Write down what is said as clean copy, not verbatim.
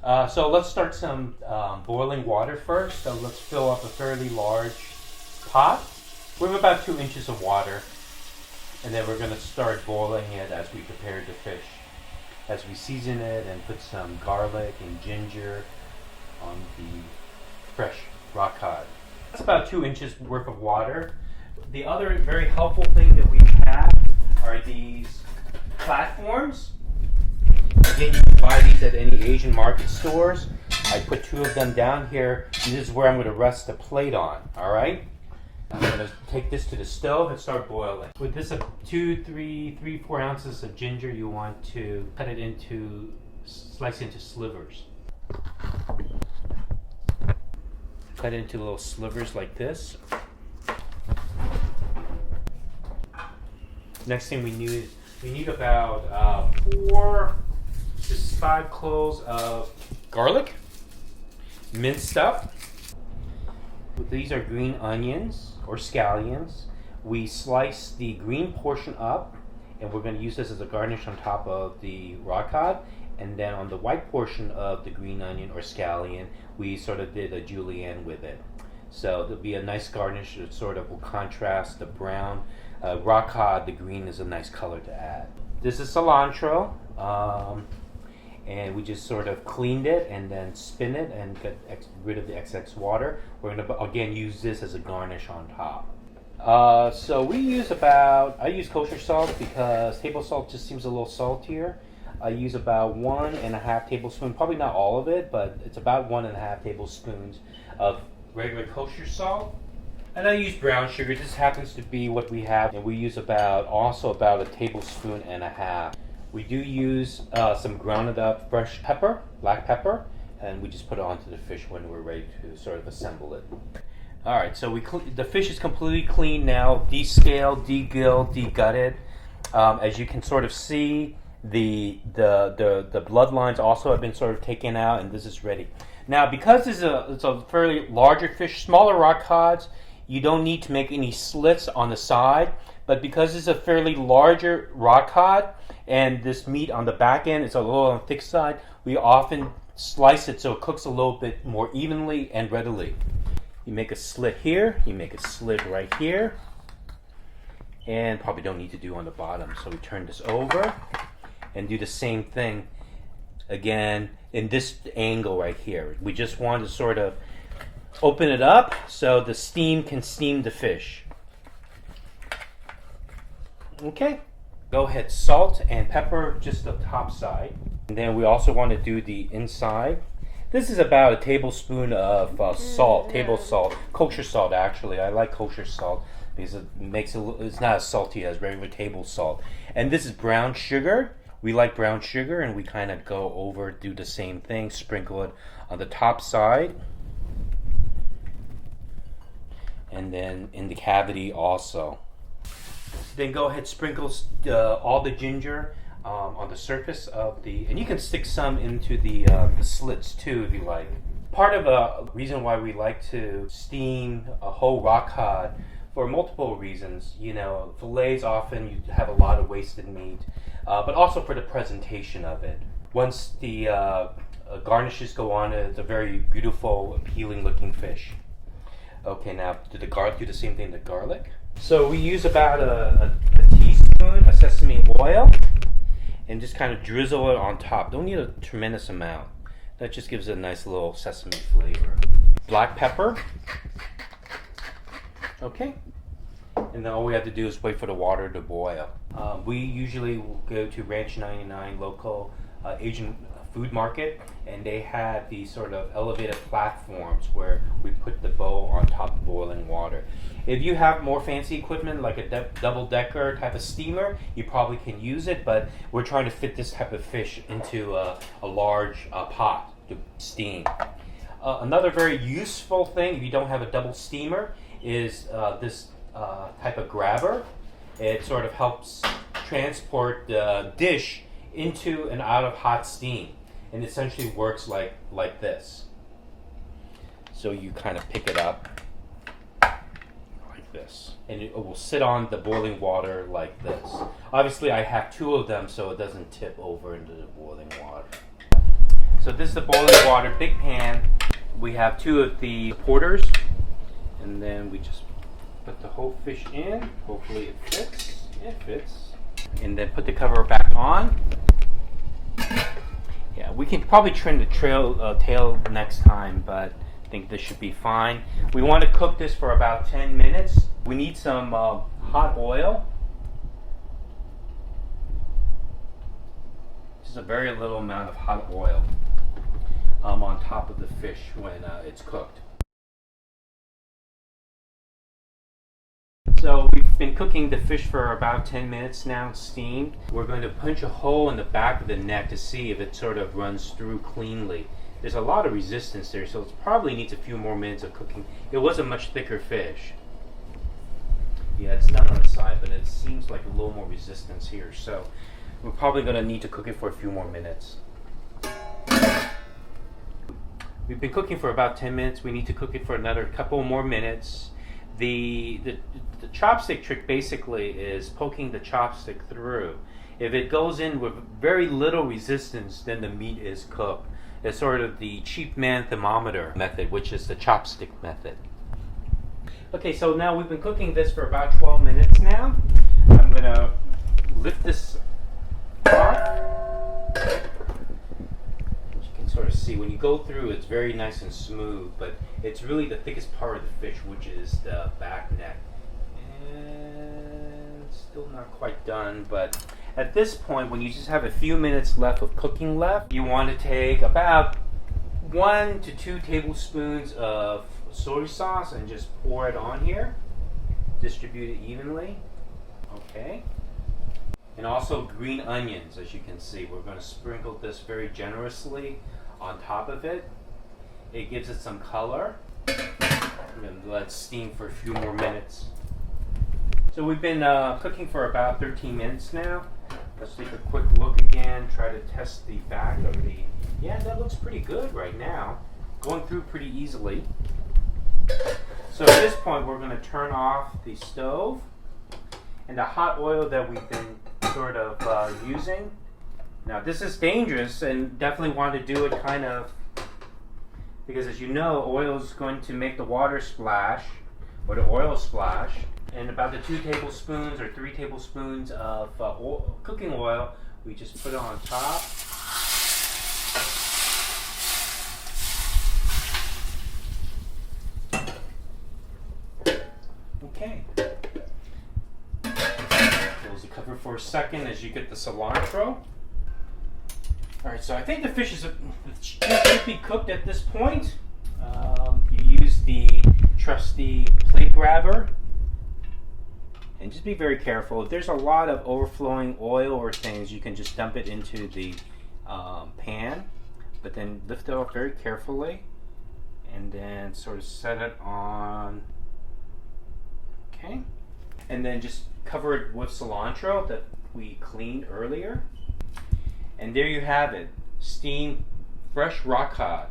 So let's start some boiling water first. So let's fill up a fairly large pot with about 2 inches of water. And then we're going to start boiling it as we prepare the fish. As we season it and put some garlic and ginger on the fresh rock cod. That's about 2 inches worth of water. The other very helpful thing that we have are these platforms. Again, you can buy these at any Asian market stores. I put 2 of them down here, and this is where I'm going to rest the plate on, all right? I'm going to take this to the stove and start boiling. With this 4 ounces of ginger, you want to slice into slivers. Cut into little slivers like this. Next thing we need about 4 to 5 cloves of garlic, minced up. These are green onions or scallions. We slice the green portion up, and we're going to use this as a garnish on top of the raw cod. And then on the white portion of the green onion or scallion, we sort of did a julienne with it. So there'll be a nice garnish that sort of will contrast the brown raw cod. The green is a nice color to add. This is cilantro. And we just sort of cleaned it and then spin it and get rid of the excess water. We're going to again use this as a garnish on top. So we use I use kosher salt because table salt just seems a little saltier. I use about 1.5 tablespoons, probably not all of it, but it's about 1.5 tablespoons of regular kosher salt. And I use brown sugar. This happens to be what we have, and we use also about 1.5 tablespoons. We do use some grounded up fresh pepper, black pepper, and we just put it onto the fish when we're ready to sort of assemble it. All right, so the fish is completely clean now, descaled, degilled, degutted. As you can sort of see, the bloodlines also have been sort of taken out, and this is ready. Now, because it's a fairly larger fish, smaller rock cods, you don't need to make any slits on the side. But because it's a fairly larger rock cod, and this meat on the back end is a little on the thick side, we often slice it so it cooks a little bit more evenly and readily. You make a slit here, you make a slit right here, and probably don't need to do on the bottom. So we turn this over and do the same thing again in this angle right here. We just want to sort of open it up so the steam can steam the fish. Okay. Go ahead, salt and pepper just the top side. And then we also want to do the inside. This is about 1 tablespoon of salt, table salt, kosher salt actually. I like kosher salt because it's not as salty as regular table salt. And this is brown sugar. We like brown sugar, and we kind of go over, do the same thing, sprinkle it on the top side. And then in the cavity also. Then go ahead, sprinkle all the ginger on the surface of and you can stick some into the slits too if you like. Part of a reason why we like to steam a whole rock cod for multiple reasons. You know, fillets often you have a lot of wasted meat, but also for the presentation of it. Once the garnishes go on, it's a very beautiful, appealing looking fish. Okay, now do the same thing to garlic. So we use about a teaspoon of sesame oil and just kind of drizzle it on top. Don't need a tremendous amount. That just gives it a nice little sesame flavor. Black pepper. Okay. And then all we have to do is wait for the water to boil. We usually will go to Ranch 99 local Asian food market, and they have these sort of elevated platforms where we put the bowl on top of boiling water. If you have more fancy equipment like a double-decker type of steamer, you probably can use it, but we're trying to fit this type of fish into a large pot to steam. Another very useful thing, if you don't have a double steamer, is this type of grabber. It sort of helps transport the dish into and out of hot steam, and essentially works like this. So you kind of pick it up like this, and it will sit on the boiling water like this. Obviously I have 2 of them so it doesn't tip over into the boiling water. So this is the boiling water, big pan. We have 2 of the supporters, and then we just put the whole fish in. Hopefully it fits. It fits. And then put the cover back on. Yeah, we can probably trim the tail next time, but I think this should be fine. We want to cook this for about 10 minutes. We need some hot oil. Just a very little amount of hot oil on top of the fish when it's cooked. So we've been cooking the fish for about 10 minutes now, steamed. We're going to punch a hole in the back of the neck to see if it sort of runs through cleanly. There's a lot of resistance there, so it probably needs a few more minutes of cooking. It was a much thicker fish. Yeah, it's done on the side, but it seems like a little more resistance here, so we're probably going to need to cook it for a few more minutes. We've been cooking for about 10 minutes. We need to cook it for another couple more minutes. The chopstick trick basically is poking the chopstick through. If it goes in with very little resistance, then the meat is cooked. It's sort of the cheap man thermometer method, which is the chopstick method. Okay, so now we've been cooking this for about 12 minutes now. I'm going to lift this off. As you can sort of see, when you go through, it's very nice and smooth, but it's really the thickest part of the fish, which is the back neck. And still not quite done, but at this point, when you just have a few minutes left of cooking left, you want to take about 1 to 2 tablespoons of soy sauce and just pour it on here. Distribute it evenly. Okay. And also green onions, as you can see. We're going to sprinkle this very generously on top of it. It gives it some color. I'm going to let it steam for a few more minutes. So we've been cooking for about 13 minutes now. Let's take a quick look again, try to test the back of the... Yeah, that looks pretty good right now. Going through pretty easily. So at this point, we're going to turn off the stove. And the hot oil that we've been sort of using. Now this is dangerous, and definitely want to do it kind of... Because as you know, oil is going to make the water splash, or the oil splash. And about the 2 tablespoons or 3 tablespoons of cooking oil, we just put it on top. Okay. Close the cover for a second as you get the cilantro. Alright, so I think the fish should be cooked at this point. You use the trusty plate grabber. And just be very careful. If there's a lot of overflowing oil or things, you can just dump it into the pan, but then lift it up very carefully, and then sort of set it on. Okay, and then just cover it with cilantro that we cleaned earlier. And there you have it, steamed fresh rock cod.